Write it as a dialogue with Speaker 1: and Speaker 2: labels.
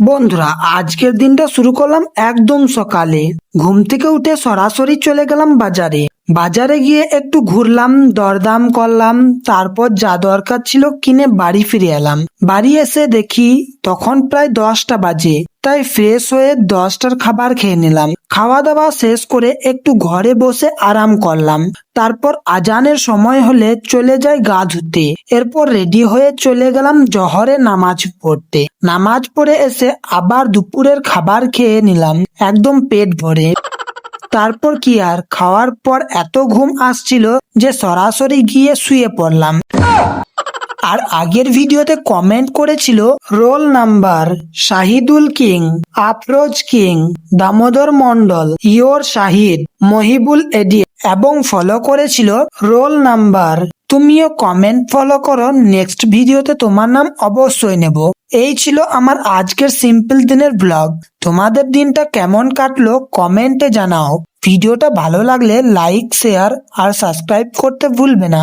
Speaker 1: বন্ধুরা, আজকের দিনটা শুরু করলাম একদম সকালে। ঘুম থেকে উঠে সরাসরি চলে গেলাম বাজারে। বাজারে গিয়ে একটু ঘুরলাম, দরদাম করলাম, তারপর যা দরকার ছিল কিনে বাড়ি ফিরে এলাম। বাড়ি এসে দেখি তখন প্রায় 10টা বাজে, তাই ফ্রেশ হয়ে 10টার খাবার খেয়ে নিলাম। খাওয়া দাওয়া শেষ করে একটু ঘরে বসে আরাম করলাম। তারপর আজানের সময় হলে চলে যাই গা ধুতে। এরপর রেডি হয়ে চলে গেলাম জহরে নামাজ পড়তে। নামাজ পড়ে এসে আবার দুপুরের খাবার খেয়ে নিলাম একদম পেট ভরে। তারপর কি আর, খাওয়ার পর এত ঘুম আসছিল যে সরাসরি গিয়ে শুয়ে পড়লাম। আর আগের ভিডিওতে কমেন্ট করেছিল রোল নাম্বার, শাহিদুল কিং, আফরোজ কিং, দামোদর মন্ডল, ইয়োর শাহিদ, মহিবুল এডি এবং ফলো করেছিল রোল নাম্বার। তুমিও কমেন্ট ফলো করো, নেক্সট ভিডিওতে তোমার নাম অবশ্যই নেব। এই ছিল আমার আজকের সিম্পল দিনের ব্লগ। তোমাদের দিনটা কেমন কাটলো কমেন্টে জানাও। ভিডিওটা ভালো লাগলে লাইক, শেয়ার আর সাবস্ক্রাইব করতে ভুলবে না।